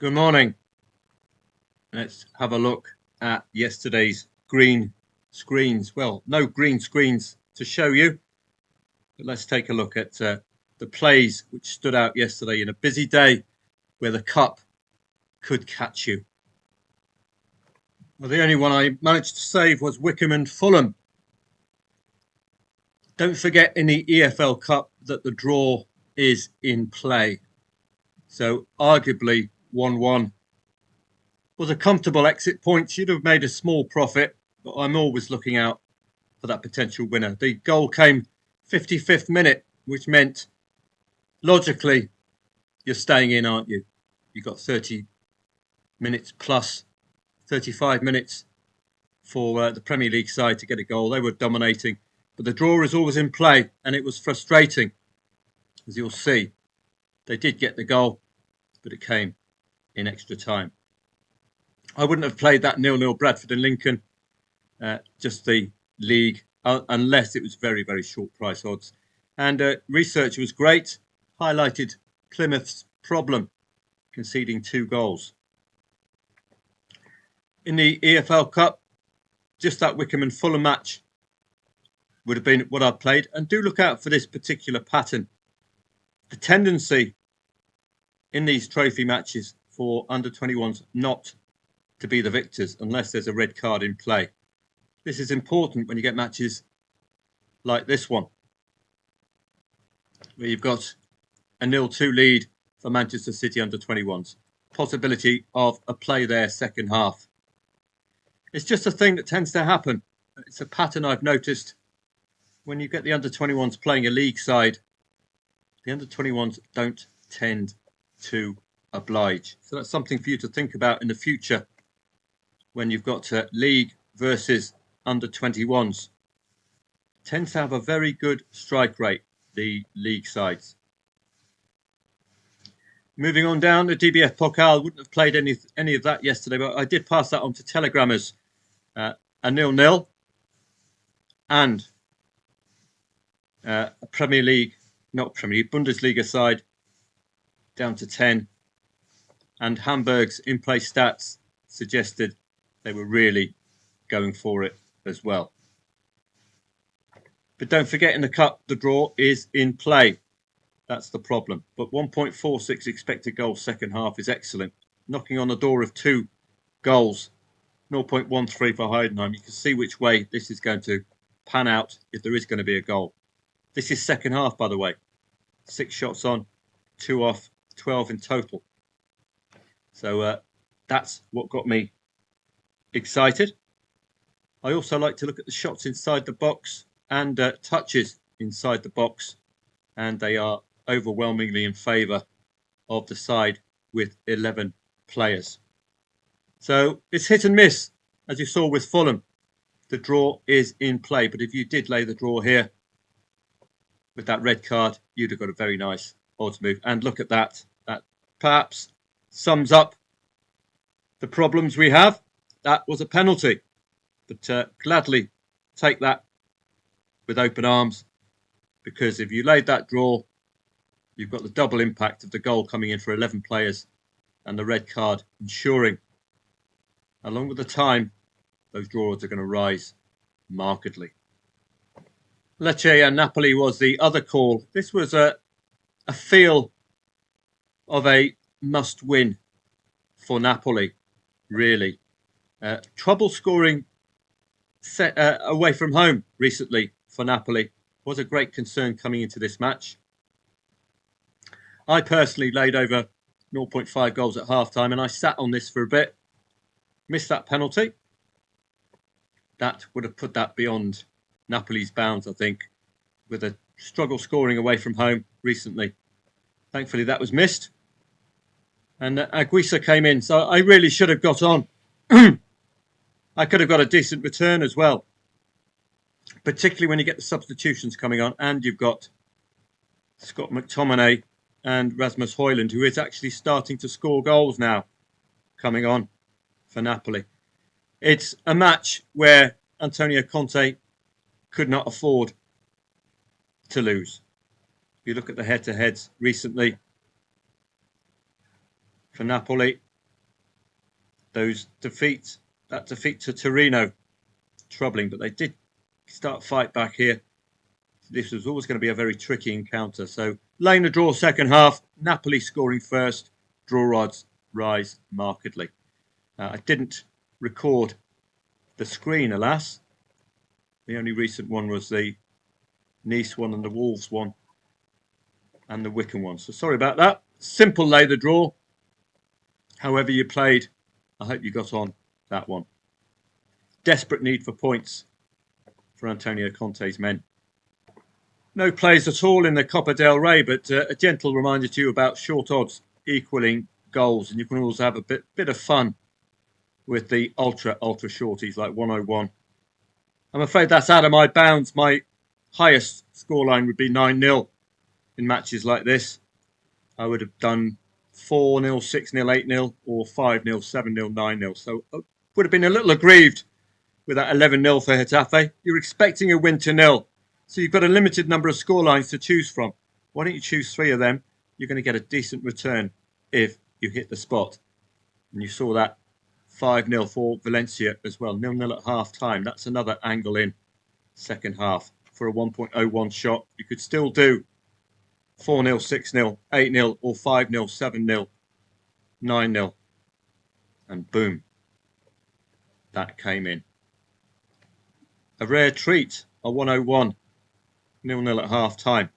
Good morning. Let's have a look at yesterday's green screens. Well, no green screens to show you, but let's take a look at the plays which stood out yesterday in a busy day where the cup could catch you. Well, the only one I managed to save was Wycombe and Fulham. Don't forget in the EFL Cup that the draw is in play. So arguably 1-1 was a comfortable exit point. You'd have made a small profit, but I'm always looking out for that potential winner. The goal came 55th minute, which meant logically you're staying in, aren't you? You've got 30 minutes plus 35 minutes for the Premier League side to get a goal. They were dominating, but the draw is always in play, and it was frustrating, as you'll see. They did get the goal, but it came in extra time. I wouldn't have played that 0-0 Bradford and Lincoln, just the league, unless it was very, very short price odds. And research was great, highlighted Plymouth's problem, conceding 2 goals. In the EFL Cup, just that Wycombe and Fulham match would have been what I'd played. And do look out for this particular pattern. The tendency in these trophy matches for under-21s not to be the victors unless there's a red card in play. This is important when you get matches like this one, where you've got a 0-2 lead for Manchester City under-21s. Possibility of a play there second half. It's just a thing that tends to happen. It's a pattern I've noticed when you get the under-21s playing a league side. The under-21s don't tend to oblige. So that's something for you to think about in the future when you've got league versus under-21s. Tends to have a very good strike rate, the league sides. Moving on down, the DBF Pokal, wouldn't have played any of that yesterday, but I did pass that on to Telegrammers. A 0-0 and a Bundesliga side down to 10. And Hamburg's in-play stats suggested they were really going for it as well. But don't forget, in the cup, the draw is in play. That's the problem. But 1.46 expected goals second half is excellent. Knocking on the door of 2 goals. 0.13 for Heidenheim. You can see which way this is going to pan out if there is going to be a goal. This is second half, by the way. 6 shots on, 2 off, 12 in total. So that's what got me excited. I also like to look at the shots inside the box and touches inside the box. And they are overwhelmingly in favour of the side with 11 players. So it's hit and miss, as you saw with Fulham. The draw is in play, but if you did lay the draw here with that red card, you'd have got a very nice odds move. And look at that. That perhaps sums up the problems we have. That was a penalty, but gladly take that with open arms, because if you laid that draw, you've got the double impact of the goal coming in for 11 players and the red card ensuring, along with the time, those draw odds are going to rise markedly. Lecce and Napoli was the other call. This was a feel of a must-win for Napoli, really. Trouble scoring away from home recently for Napoli was a great concern coming into this match. I personally laid over 0.5 goals at half-time, and I sat on this for a bit. Missed that penalty. That would have put that beyond Napoli's bounds, I think, with a struggle scoring away from home recently. Thankfully, that was missed. And Aguisa came in, so I really should have got on. I could have got a decent return as well, particularly when you get the substitutions coming on, and you've got Scott McTominay and Rasmus Højlund, who is actually starting to score goals now, coming on for Napoli. It's a match where Antonio Conte could not afford to lose. If you look at the head-to-heads recently for Napoli, that defeat to Torino, troubling, but they did start fight back here. This was always going to be a very tricky encounter. So laying the draw second half, Napoli scoring first, draw odds rise markedly. I didn't record the screen, alas. The only recent one was the Nice one and the Wolves one and the Wycombe one. So sorry about that. Simple lay the draw. However you played, I hope you got on that one. Desperate need for points for Antonio Conte's men. No plays at all in the Copa del Rey, but a gentle reminder to you about short odds equaling goals. And you can also have a bit of fun with the ultra shorties like 101. I'm afraid that's out of my bounds. My highest scoreline would be 9-0 in matches like this. I would have done 4-0, 6-0, 8-0, or 5-0, 7-0, 9-0. So I would have been a little aggrieved with that 11-0 for Getafe. You're expecting a win to nil. So you've got a limited number of scorelines to choose from. Why don't you choose 3 of them? You're going to get a decent return if you hit the spot. And you saw that 5-0 for Valencia as well. 0-0 at half time. That's another angle in second half for a 1.01 shot. You could still do 4-0, 6-0, 8-0, or 5-0, 7-0, 9-0. And boom, that came in. A rare treat, a 101, 0-0 at half time.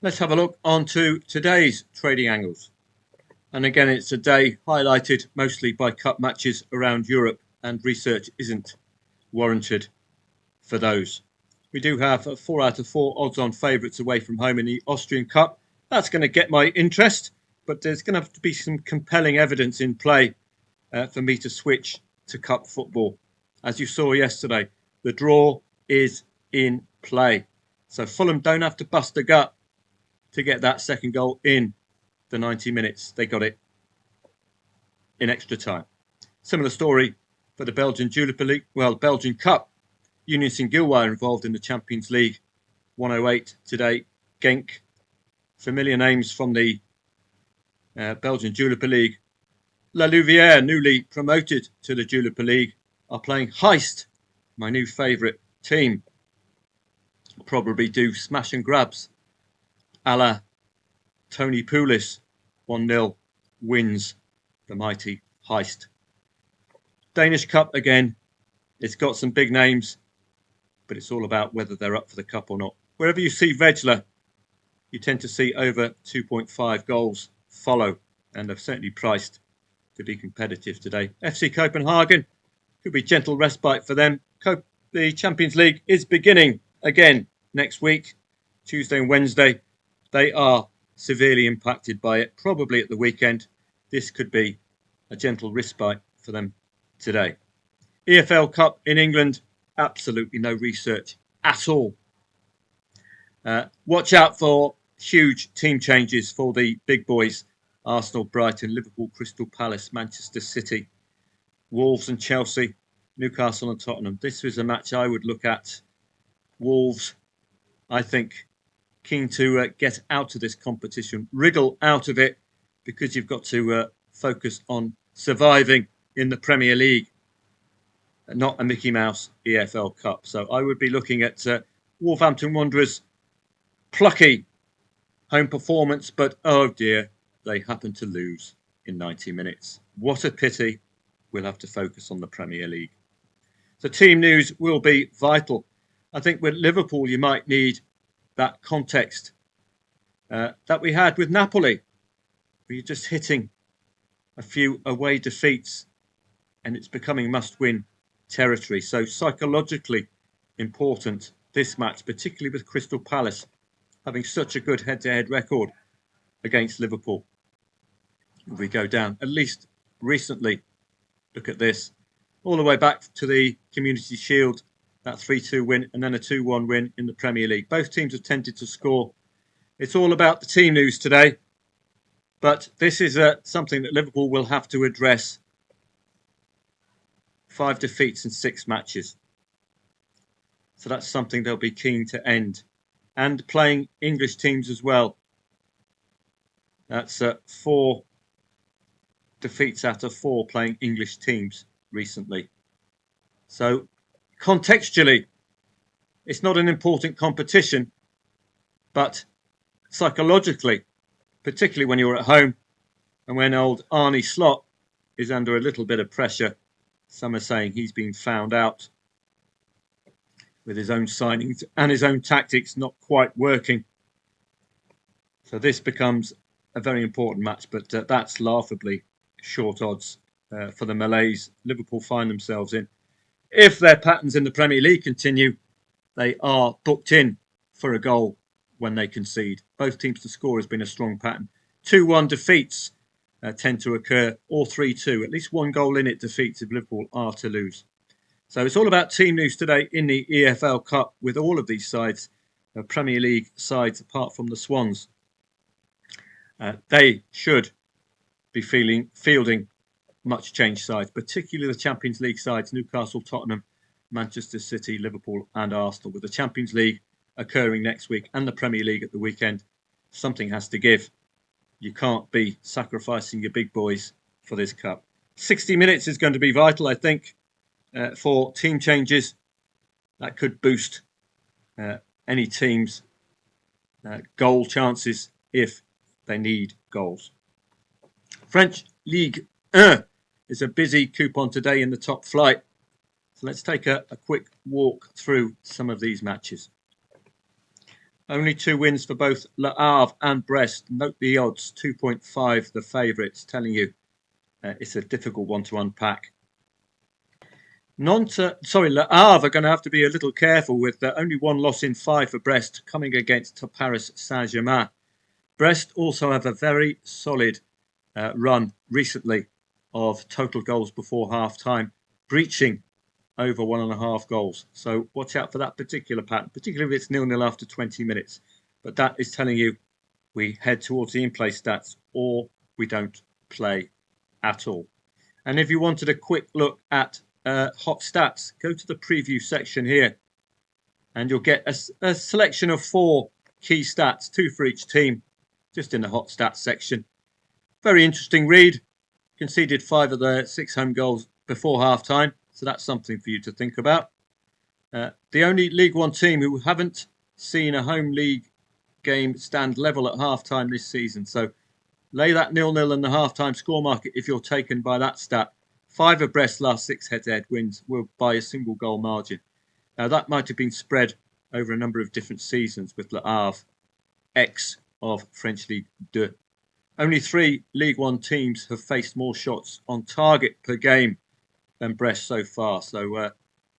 Let's have a look onto today's trading angles. And again, it's a day highlighted mostly by cup matches around Europe, and research isn't warranted for those. We do have 4 out of 4 odds-on favourites away from home in the Austrian Cup. That's going to get my interest, but there's going to have to be some compelling evidence in play for me to switch to cup football. As you saw yesterday, the draw is in play. So Fulham don't have to bust a gut to get that second goal in the 90 minutes. They got it in extra time. Similar story for the Belgian Belgian Cup. Union Saint-Gilloise involved in the Champions League. 108 today. Genk. Familiar names from the Belgian Jupiler League. La Louvière, newly promoted to the Jupiler League, are playing Heist, my new favourite team. Probably do smash and grabs a la Tony Pulis. 1-0 wins the mighty Heist. Danish Cup again. It's got some big names, but it's all about whether they're up for the cup or not. Wherever you see Vejla, you tend to see over 2.5 goals follow, and they've certainly priced to be competitive today. FC Copenhagen could be gentle respite for them. The Champions League is beginning again next week, Tuesday and Wednesday. They are severely impacted by it, probably at the weekend. This could be a gentle respite for them today. EFL Cup in England, absolutely no research at all. Watch out for huge team changes for the big boys. Arsenal, Brighton, Liverpool, Crystal Palace, Manchester City, Wolves and Chelsea, Newcastle and Tottenham. This was a match I would look at. Wolves, I think, keen to get out of this competition, wriggle out of it, because you've got to focus on surviving in the Premier League, not a Mickey Mouse EFL Cup. So I would be looking at Wolverhampton Wanderers' plucky home performance, but oh dear, they happen to lose in 90 minutes. What a pity. We'll have to focus on the Premier League. So team news will be vital. I think with Liverpool, you might need that context that we had with Napoli, where you're just hitting a few away defeats and it's becoming must-win territory. So psychologically important, this match, particularly with Crystal Palace having such a good head-to-head record against Liverpool. If we go down, at least recently, look at this, all the way back to the Community Shield, that 3-2 win and then a 2-1 win in the Premier League. Both teams have tended to score. It's all about the team news today, but this is something that Liverpool will have to address. 5 defeats in 6 matches. So that's something they'll be keen to end. And playing English teams as well. That's 4 defeats out of 4 playing English teams recently. So contextually, it's not an important competition, but psychologically, particularly when you're at home and when old Arne Slot is under a little bit of pressure, some are saying he's been found out with his own signings and his own tactics not quite working. So this becomes a very important match, but that's laughably short odds for the Malays Liverpool find themselves in. If their patterns in the Premier League continue, they are booked in for a goal when they concede. Both teams to score has been a strong pattern. 2-1 defeats tend to occur, or 3-2. At least one goal in it defeats if Liverpool are to lose. So it's all about team news today in the EFL Cup with all of these sides, Premier League sides apart from the Swans. They should be fielding much changed sides, particularly the Champions League sides, Newcastle, Tottenham, Manchester City, Liverpool and Arsenal. With the Champions League occurring next week and the Premier League at the weekend, something has to give. You can't be sacrificing your big boys for this cup. 60 minutes is going to be vital, I think, for team changes. That could boost any team's goal chances if they need goals. French Ligue 1 is a busy coupon today in the top flight. So let's take a quick walk through some of these matches. Only 2 wins for both Le Havre and Brest. Note the odds, 2.5 the favourites, telling you it's a difficult one to unpack. Le Havre are going to have to be a little careful with only 1 loss in 5 for Brest coming against Paris Saint-Germain. Brest also have a very solid run recently of total goals before half-time, breaching over 1.5 goals. So watch out for that particular pattern, particularly if it's 0-0 after 20 minutes. But that is telling you we head towards the in-play stats or we don't play at all. And if you wanted a quick look at hot stats, go to the preview section here and you'll get a selection of 4 key stats, 2 for each team, just in the hot stats section. Very interesting read. Conceded 5 of the 6 home goals before half-time. So that's something for you to think about. The only League One team who haven't seen a home league game stand level at half-time this season. So lay that 0-0 in the half-time score market if you're taken by that stat. 5 of Brest's last 6 head-to-head wins were by a single goal margin. Now that might have been spread over a number of different seasons with Le Havre, ex of French Ligue 2. Only 3 League One teams have faced more shots on target per game than Brest so far. So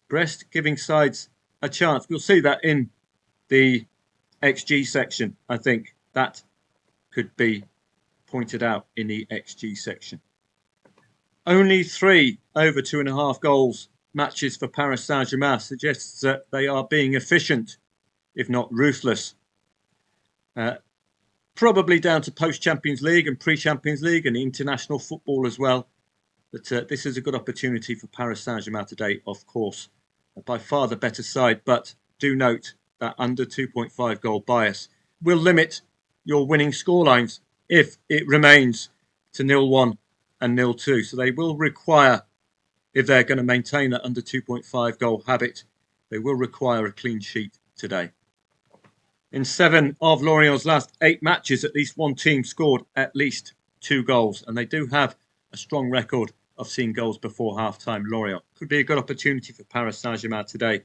Brest giving sides a chance. We'll see that in the XG section. I think that could be pointed out in the XG section. Only 3 over 2.5 goals matches for Paris Saint-Germain suggests that they are being efficient, if not ruthless. Probably down to post-Champions League and pre-Champions League and international football as well. But this is a good opportunity for Paris Saint-Germain today, of course. By far the better side, but do note that under 2.5 goal bias will limit your winning scorelines if it remains to 0-1 and 0-2. So they will require, if they're going to maintain that under 2.5 goal habit, they will require a clean sheet today. In 7 of Lorient's last 8 matches, at least one team scored at least 2 goals. And they do have a strong record of seeing goals before half-time. Lorient could be a good opportunity for Paris Saint-Germain today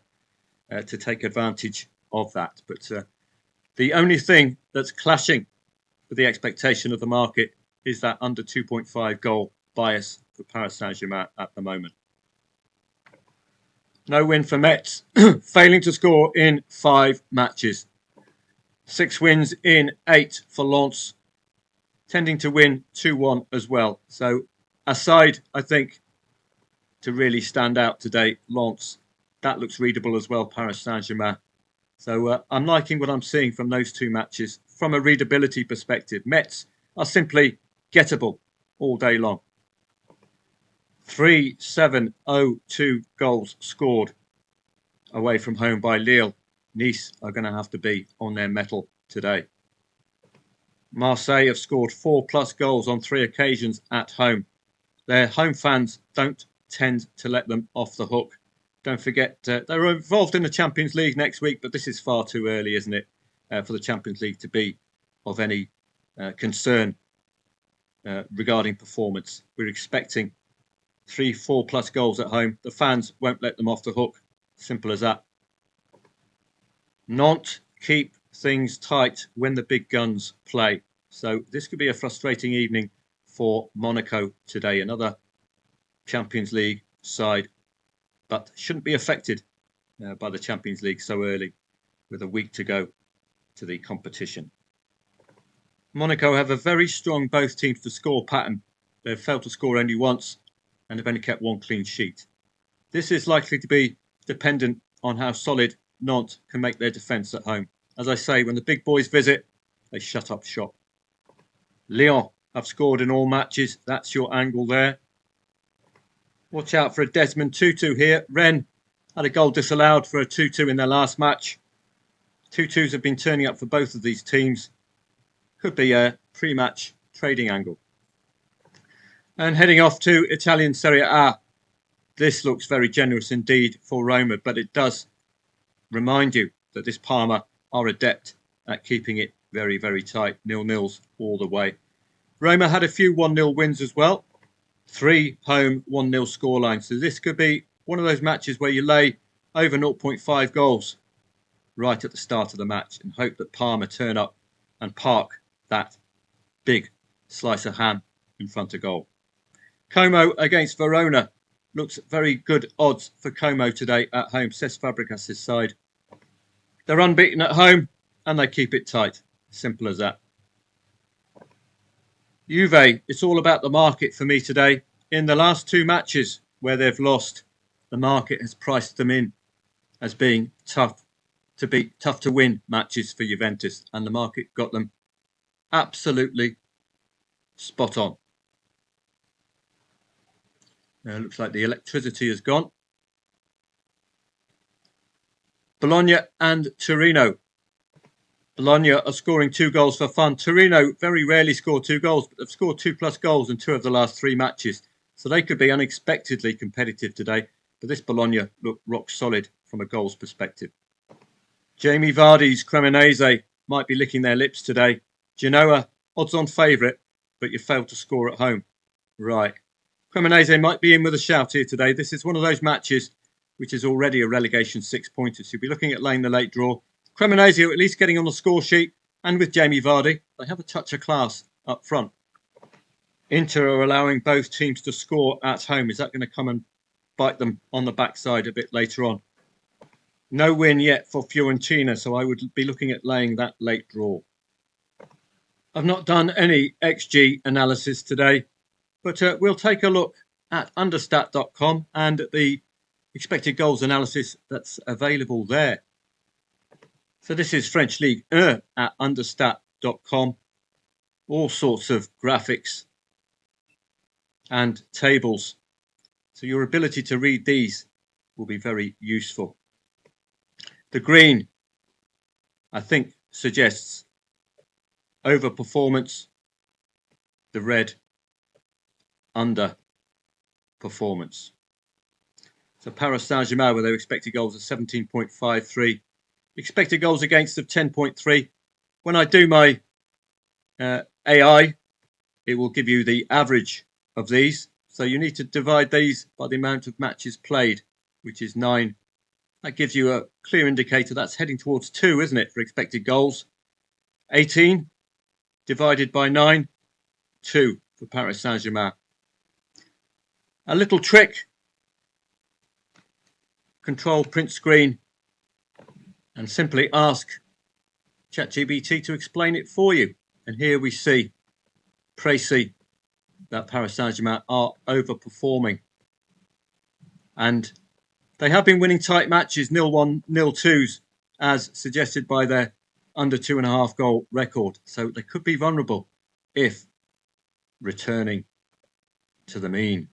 to take advantage of that. But the only thing that's clashing with the expectation of the market is that under 2.5 goal bias for Paris Saint-Germain at the moment. No win for Metz, failing to score in 5 matches. 6 wins in 8 for Lens, tending to win 2-1 as well. So a side, I think, to really stand out today, Lens. That looks readable as well, Paris Saint-Germain. So I'm liking what I'm seeing from those 2 matches. From a readability perspective, Metz are simply gettable all day long. 3-7-0-2 goals scored away from home by Lille. Nice are going to have to be on their mettle today. Marseille have scored 4+ goals on 3 occasions at home. Their home fans don't tend to let them off the hook. Don't forget, they're involved in the Champions League next week, but this is far too early, isn't it, for the Champions League to be of any concern regarding performance. We're expecting 3-4 plus goals at home. The fans won't let them off the hook. Simple as that. Nantes keep things tight when the big guns play. So this could be a frustrating evening for Monaco today. Another Champions League side, but shouldn't be affected by the Champions League so early with a week to go to the competition. Monaco have a very strong both teams to score pattern. They've failed to score only once and have only kept one clean sheet. This is likely to be dependent on how solid Nantes can make their defence at home. As I say, when the big boys visit, they shut up shop. Lyon have scored in all matches. That's your angle there. Watch out for a Desmond Tutu here. Rennes had a goal disallowed for a 2-2 in their last match. 2-2s have been turning up for both of these teams. Could be a pre-match trading angle. And heading off to Italian SerieA. This looks very generous indeed for Roma, but it does remind you that this Parma are adept at keeping it very, very tight. 0-0s all the way. Roma had a few 1-0 wins as well. 3 home 1-0 scorelines. So this could be one of those matches where you lay over 0.5 goals right at the start of the match and hope that Parma turn up and park that big slice of ham in front of goal. Como against Verona. Looks very good odds for Como today at home. Cesc Fabregas' side. They're unbeaten at home and they keep it tight. Simple as that. Juve, it's all about the market for me today. In the last 2 matches where they've lost, the market has priced them in as being tough to win matches for Juventus, and the market got them absolutely spot on. Now it looks like the electricity has gone. Bologna and Torino. Bologna are scoring 2 goals for fun. Torino very rarely score 2 goals, but they've scored 2+ goals in 2 of the last 3 matches. So they could be unexpectedly competitive today. But this Bologna look rock solid from a goals perspective. Jamie Vardy's Cremonese might be licking their lips today. Genoa, odds-on favourite, but you failed to score at home. Right. Cremonese might be in with a shout here today. This is one of those matches which is already a relegation 6-pointer. So you'll be looking at laying the late draw. Cremonese are at least getting on the score sheet, and with Jamie Vardy, they have a touch of class up front. Inter are allowing both teams to score at home. Is that going to come and bite them on the backside a bit later on? No win yet for Fiorentina, so I would be looking at laying that late draw. I've not done any XG analysis today, but we'll take a look at understat.com and at the expected goals analysis that's available there. So this is French League 1 at understat.com. All sorts of graphics and tables. So your ability to read these will be very useful. The green, I think, suggests overperformance. The red, underperformance. So Paris Saint-Germain, where their expected goals are 17.53. Expected goals against of 10.3. When I do my AI, it will give you the average of these. So you need to divide these by the amount of matches played, which is 9. That gives you a clear indicator. That's heading towards 2, isn't it, for expected goals? 18 divided by 9, 2 for Paris Saint-Germain. A little trick. Control print screen and simply ask ChatGPT to explain it for you. And here we see, précis, that Paris Saint-Germain are overperforming. And they have been winning tight matches, 0-1, 0-2s, as suggested by their under 2.5 goal record. So they could be vulnerable if returning to the mean.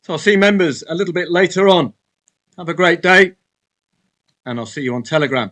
So I'll see members a little bit later on. Have a great day, and I'll see you on Telegram.